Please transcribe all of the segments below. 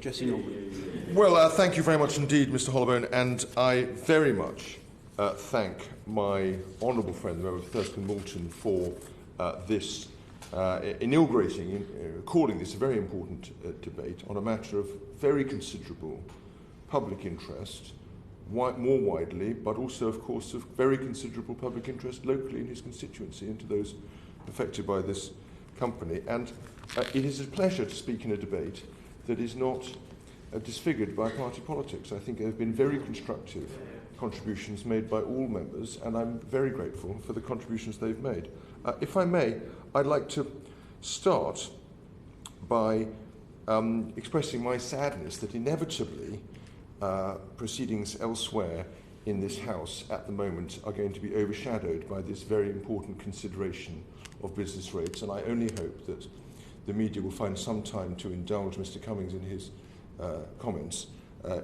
Jesse Norman. Well, thank you very much indeed, Mr. Holloway, and I very much thank my honourable friend, the member for Thurston Moulton, for this calling this a very important debate on a matter of very considerable public interest, more widely, but also, of course, of very considerable public interest locally in his constituency and to those affected by this company. And it is a pleasure to speak in a debate that is not disfigured by party politics. I think there have been very constructive contributions made by all members, and I'm very grateful for the contributions they've made. If I may, I'd like to start by expressing my sadness that inevitably proceedings elsewhere in this House at the moment are going to be overshadowed by this very important consideration of business rates, and I only hope that the media will find some time to indulge Mr. Cummings in his comments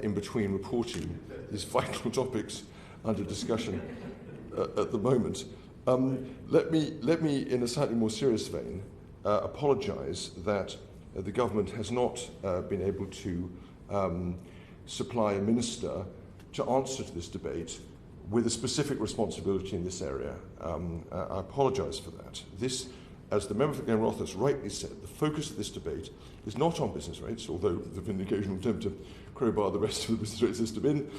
in between reporting these vital topics under discussion at the moment. Let me, in a slightly more serious vein, apologise that the government has not been able to supply a minister to answer to this debate with a specific responsibility in this area. I apologise for that. This, as the member for Glen Rothers rightly said, the focus of this debate is not on business rates, although there have been occasional attempt to crowbar the rest of the business rate system in.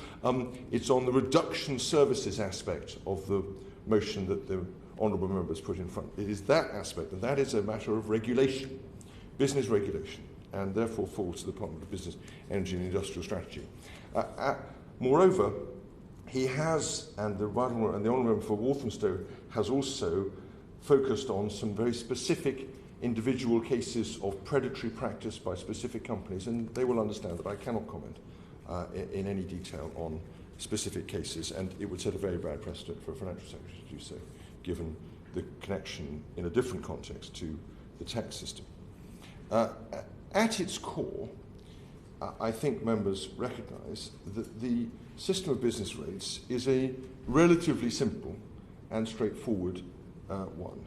It's on the reduction services aspect of the motion that the honourable members put in front. It is that aspect, and that is a matter of regulation, business regulation, and therefore falls to the Department of Business, Energy and Industrial Strategy. Moreover, he has, and the honourable member for Walthamstow has also focused on some very specific individual cases of predatory practice by specific companies, and they will understand that I cannot comment in any detail on specific cases, and it would set a very bad precedent for a financial secretary to do so, given the connection in a different context to the tax system. At its core, I think members recognise that the system of business rates is a relatively simple and straightforward one.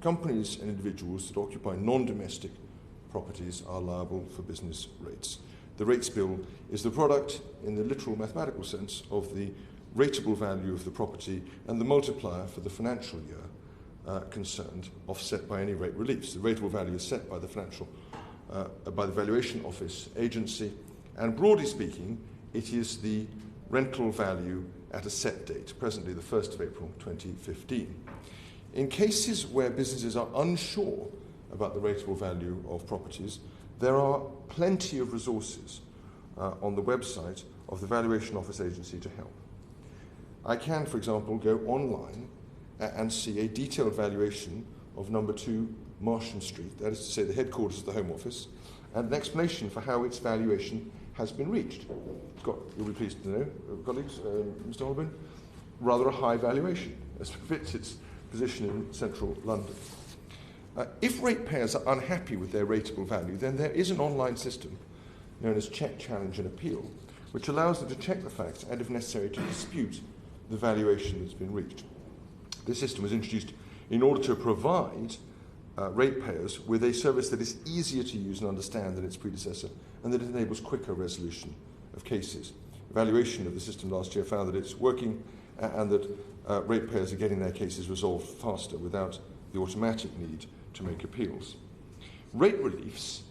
Companies and individuals that occupy non-domestic properties are liable for business rates. The rates bill is the product, in the literal mathematical sense, of the rateable value of the property and the multiplier for the financial year concerned, offset by any rate reliefs. The rateable value is set by the by the Valuation Office agency, and broadly speaking, it is the rental value at a set date, presently the 1st of April 2015. In cases where businesses are unsure about the rateable value of properties, there are plenty of resources on the website of the Valuation Office agency to help. I can, for example, go online and see a detailed valuation of number 2 Marsham Street, that is to say the headquarters of the Home Office, and an explanation for how its valuation has been reached. It's got, you'll be pleased to know, colleagues, Mr. Holloway, rather a high valuation, as befits its position in central London. If ratepayers are unhappy with their rateable value, then there is an online system known as Check, Challenge and Appeal, which allows them to check the facts and, if necessary, to dispute the valuation that's been reached. This system was introduced in order to provide ratepayers with a service that is easier to use and understand than its predecessor, and that enables quicker resolution of cases. Evaluation of the system last year found that it's working and that ratepayers are getting their cases resolved faster without the automatic need to make appeals. Rate reliefs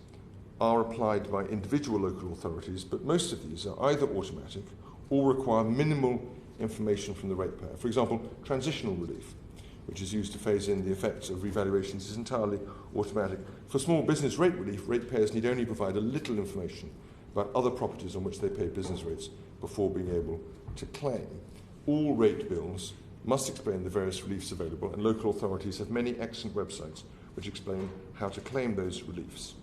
are applied by individual local authorities, but most of these are either automatic or require minimal information from the ratepayer. For example, transitional relief, which is used to phase in the effects of revaluations, is entirely automatic. For small business rate relief, ratepayers need only provide a little information about other properties on which they pay business rates before being able to claim. All rate bills must explain the various reliefs available, and local authorities have many excellent websites which explain how to claim those reliefs.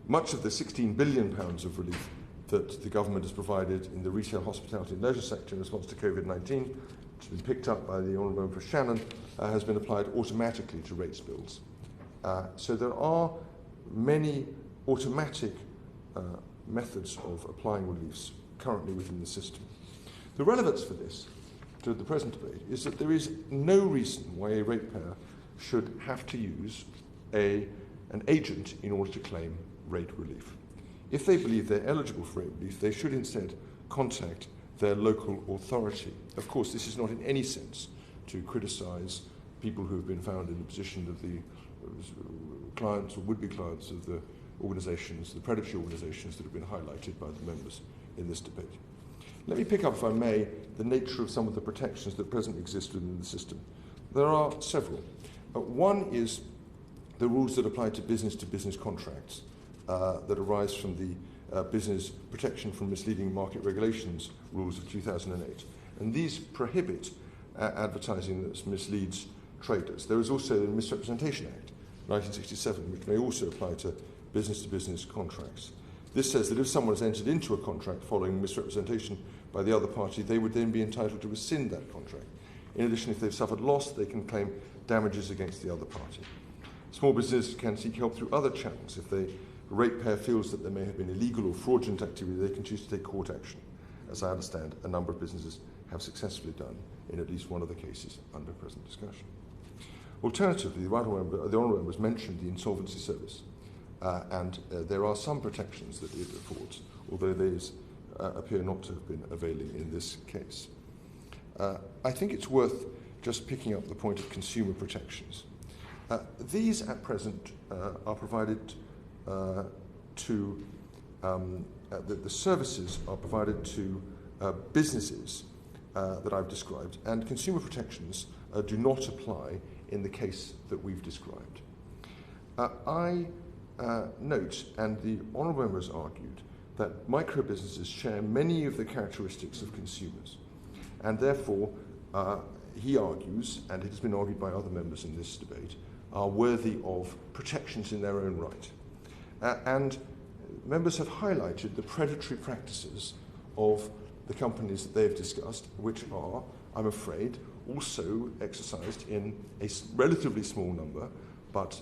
Much of the £16 billion of relief that the government has provided in the retail, hospitality and leisure sector in response to COVID-19, which has been picked up by the Honourable Member for Shannon, has been applied automatically to rates bills. So there are many automatic methods of applying reliefs currently within the system. The relevance for this to the present debate is that there is no reason why a ratepayer should have to use an agent in order to claim rate relief. if they believe they're eligible for rate relief, they should instead contact their local authority. Of course, this is not in any sense to criticise people who have been found in the position of the clients or would-be clients of the organisations, the predatory organisations that have been highlighted by the members in this debate. Let me pick up, if I may, the nature of some of the protections that presently exist within the system. There are several. One is the rules that apply to business-to-business contracts that arise from the Business Protection from Misleading Market Regulations rules of 2008. And these prohibit advertising that misleads traders. There is also the Misrepresentation Act, 1967, which may also apply to business-to-business contracts. This says that if someone has entered into a contract following misrepresentation by the other party, they would then be entitled to rescind that contract. In addition, if they've suffered loss, they can claim damages against the other party. Small businesses can seek help through other channels. If the ratepayer feels that there may have been illegal or fraudulent activity, they can choose to take court action. As I understand, a number of businesses have successfully done in at least one of the cases under present discussion. Alternatively, the Honourable Members mentioned the Insolvency Service, and there are some protections that it affords, although these appear not to have been availing in this case. I think it's worth just picking up the point of consumer protections. These at present are provided to, the services are provided to businesses that I've described, and consumer protections do not apply in the case that we've described. I note, and the Honourable Members argued, that micro businesses share many of the characteristics of consumers, and therefore he argues, and it has been argued by other members in this debate, are worthy of protections in their own right. And members have highlighted the predatory practices of the companies that they've discussed, which are, I'm afraid, also exercised in a relatively small number, but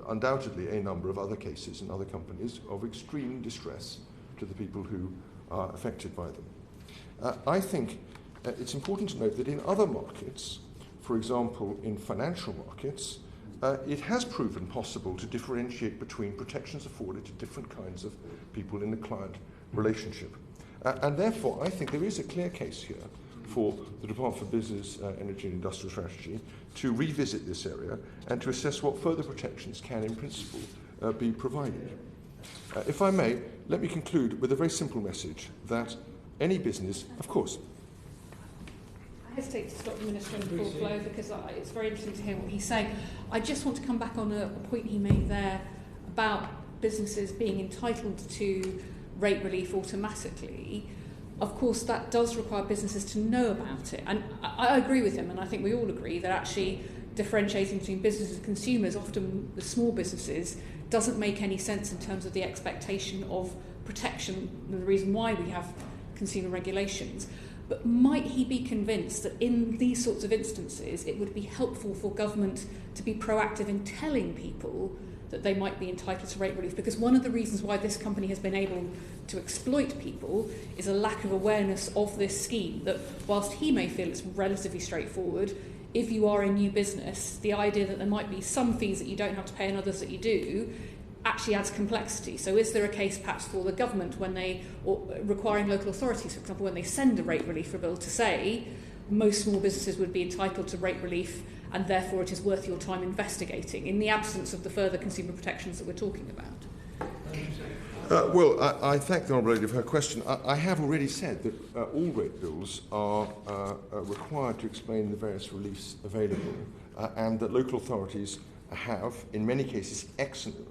undoubtedly a number of other cases and other companies of extreme distress to the people who are affected by them. I think it's important to note that in other markets, for example in financial markets, it has proven possible to differentiate between protections afforded to different kinds of people in the client relationship. And therefore, I think there is a clear case here for the Department for Business, Energy and Industrial Strategy to revisit this area and to assess what further protections can, in principle, be provided. If I may, let me conclude with a very simple message that any business, of course. I hesitate to stop the Minister in full flow because it's very interesting to hear what he's saying. I just want to come back on a point he made there about businesses being entitled to rate relief automatically. Of course, that does require businesses to know about it. And I agree with him, and I think we all agree that actually differentiating between businesses and consumers, often the small businesses, doesn't make any sense in terms of the expectation of protection and the reason why we have consumer regulations. But might he be convinced that in these sorts of instances it would be helpful for government to be proactive in telling people that they might be entitled to rate relief? Because one of the reasons why this company has been able to exploit people is a lack of awareness of this scheme, that whilst he may feel it's relatively straightforward, if you are a new business, the idea that there might be some fees that you don't have to pay and others that you do actually adds complexity. So is there a case perhaps for the government when they, or requiring local authorities, for example, when they send a rate relief bill to say most small businesses would be entitled to rate relief and therefore it is worth your time investigating in the absence of the further consumer protections that we're talking about? Well, I thank the Honourable Lady for her question. I have already said that all rate bills are required to explain the various reliefs available and that local authorities have, in many cases, excellent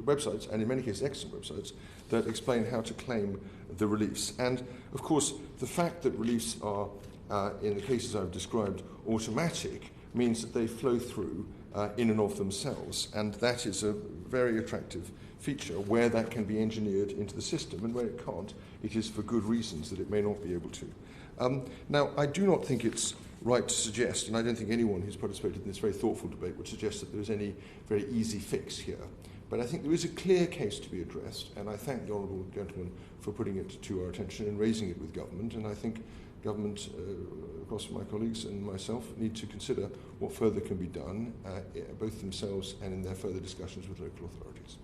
websites, and in many cases excellent websites, that explain how to claim the reliefs. And, of course, the fact that reliefs are, in the cases I've described, automatic means that they flow through in and of themselves, and that is a very attractive feature. Where that can be engineered into the system, and where it can't, it is for good reasons that it may not be able to. Now, I do not think it's right to suggest, and I don't think anyone who's participated in this very thoughtful debate would suggest that there is any very easy fix here. But I think there is a clear case to be addressed, and I thank the Honourable Gentleman for putting it to our attention and raising it with government, and I think government, across my colleagues and myself, need to consider what further can be done, both themselves and in their further discussions with local authorities.